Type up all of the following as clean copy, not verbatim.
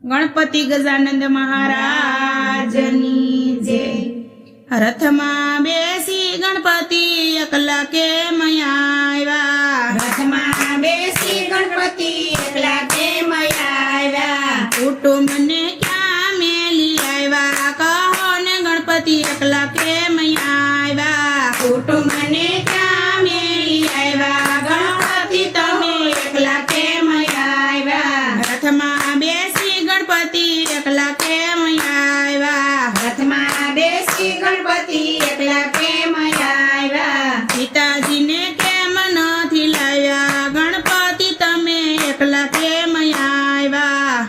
गणपति गजानंद महाराजनी जय। रथमां बेसी गणपति एकला केम आव्या, रथमां बेसी गणपति एकला केम आव्या, कुटुंब ने क्या मेली आव्या, कहो ने गणपति एकला केम आव्या, कुटुंब ने क्या मेली आव्या, गणपति तमे एकला केम आव्या, रथमां बेसी गणपति एकला केम आव्या, रथमां बेसी गणपति एकला केम आव्या, पिताजी ने केम नथी लाव्या, गणपति तमे एकला केम आव्या,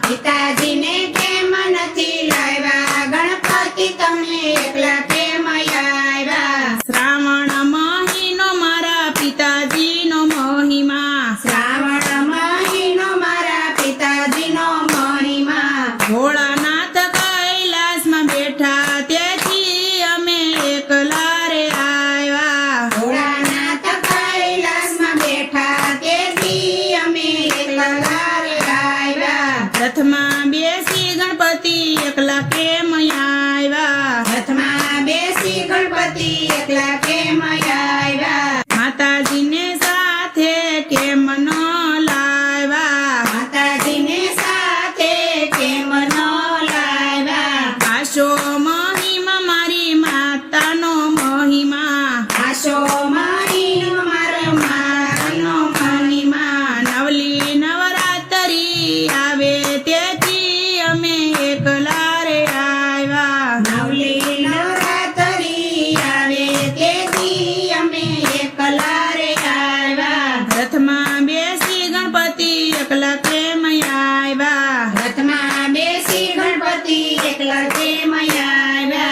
पिताजी ने केम नथी लाव्या, गणपति तमे एकला केम आव्या, श्रावण महीनो मारा पिताजी नो महिमा, श्रावण महीनो मारा पिताजी नो महिमा, भोळानाथ कैलास में बैठा तेथी अमे एकला रे आव्या, भोळानाथ कैलास में बैठा तेथी अमे एकला रे आव्या, रथमां बेसी गणपति एकला केम आव्या, रथमां बेसी गणपति एकला केम आव्या, माताजी ने साथे केम न लाव्या, माताजी ने साथे केम न लाव्या, आशो महिमा मारी मातानो महिमा, आशो महीनो मारो मातानो महिमा, नवली नवरात्रि आवे तेथी अमे एकला रे आव्या, नवली नवरात्रि आवे तेथी अमे एकला रे आव्या, रथमां बेसी गणपति एकला केम आव्या, रथमां बेसी गणपति एकला केम आव्या,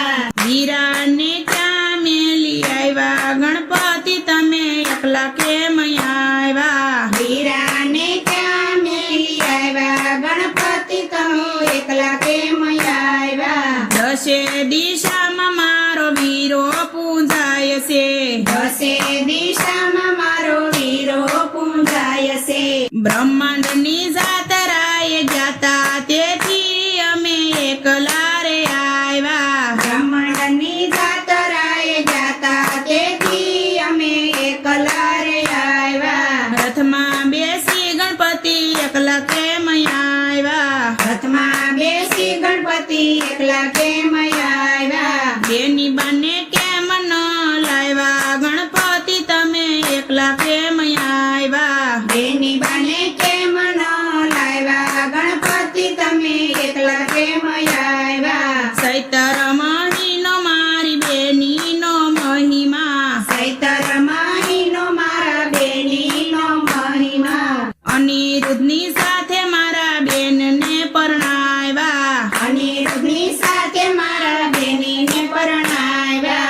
वीरा ने क्या मेली आव्या, गणपति तमे एकला केम आव्या, वीरा ने क्या मेली आव्या, गणपति तमे एकला केम आव्या, दशे दिशामां मारो वीरो पूजाय से, दसे दिशामां मारो वीरो पूजाय से, ब्रह्मांडनी जातराए ज्ञाता तेथी अमे एकला रे आव्या, ब्रह्मांडनी जातराए जाता तेथी अमे एकला रे आव्या, रथमां बेसी गणपति एकला केम आव्या, रथमां बेसी गणपति एकला केम आव्या, बेनी बाने केम न लाव्या, गणपति तमे एकला केम आव्या, बेनी बाने केम न लाव्या, गणपति तमे एकला केम आव्या, चैत्र महीनो मारी बेनी नो महिमा, चैत्र महीनो मारा बेनी नो महिमा, अनिरुद्धनी साथे मारा बेन ने परणाव्या, अनिरुद्धनी साथे मारा बेनी ने परणाव्या,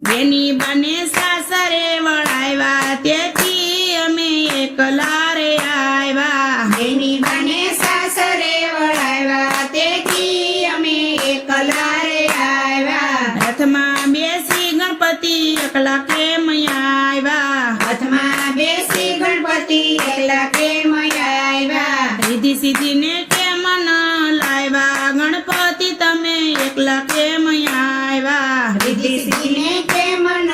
बेनी बाने सासरे वळाव्या तेथी अमे एकला रे आव्या, बेनी बाने सासरे वळाव्या तेथी अमे एकला रे आव्या, रथमां बेसी गणपति एकला केम आव्या, रथमां बेसी गणपति एकला केम आव्या, रिद्धि सिद्धि ने केम न लाव्या, गणपति तमे एकला केम आव्या, रिद्धि सिद्धि ने केम न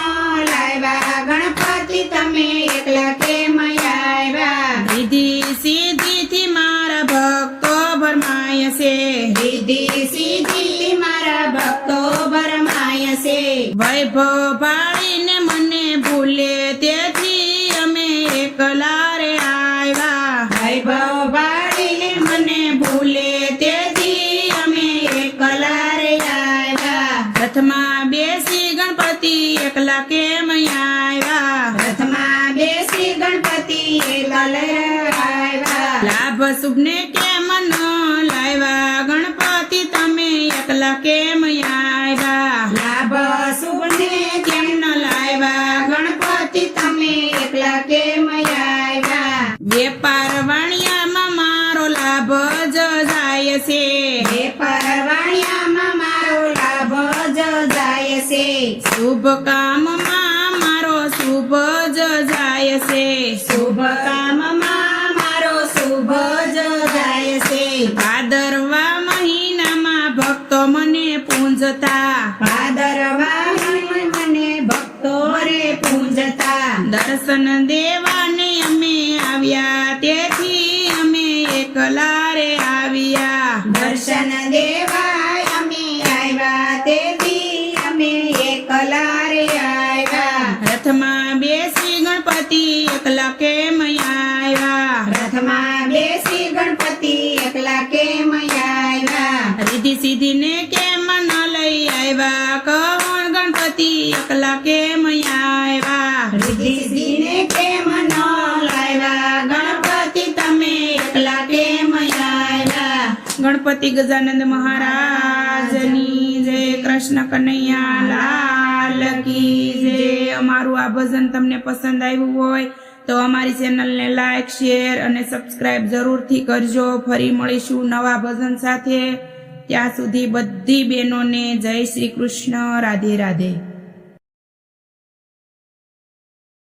लाव्या, गणपति तमे एकला केम आव्या, रिद्धि सिद्धि थी मारा भक्तो भरमाय से, रिद्धि सिद्धि मारा भक्तो भरमाय से, वैभव भाळीने मने भूले तेथी अमे एकला रे आव्या, वैभव बाळीने मने भूले तेथी अमे एकला रे आव्या, रथमां बेसी गणपति एकला केम आव्या, रथमां बेसी गणपति एकला रे आव्या, लाभ शुभने केम न लाव्या, गणपति तमे एकला केम आव्या, लाभ शुभने केम न लाव्या, गणपति तमे एकला केम आव्या, वेपार वाणियामां मारो लाभ ज जाय से, वेपार वाणियामां मारो लाभ ज जाय से, शुभ काममां मारो शुभ ज जाय से, शुभ काममां मारो शुभ ज जाय से, भादरवा महीना ભક્તો મને પૂંજતા ભાદરવા મને ભક્તો રે પૂંજતા દર્શન દેવાને અમે આવ્યા તેથી અમે એકલા રે આવ્યા દર્શન દેવા અમે આવ્યા તેથી અમે એકલા રે આવ્યા રથમાં બેસી ગણપતિ એકલા કેમ આવ્યા રથમાં બેસી ગણપતિ એકલા કેમ આવ્યા રીધી સીધી ને કેમ ન લઈ આવ્યા કહો ગણપતિ એકલા કેમ આવ્યા રીધી સીધીને કેમ ન લાવ્યા ગણપતિ તમે એકલા કેમ આવ્યા ગણપતિ ગજાનંદ મહારાજની જય કૃષ્ણ કનૈયા લાલ કી જય અમારું આ ભજન તમને પસંદ આવ્યું હોય તો અમારી ચેનલને લાઈક શેર અને સબસ્ક્રાઇબ જરૂરથી કરજો ફરી મળીશું નવા ભજન સાથે ત્યાં સુધી બધી બહેનોને જય શ્રી કૃષ્ણ રાધે રાધે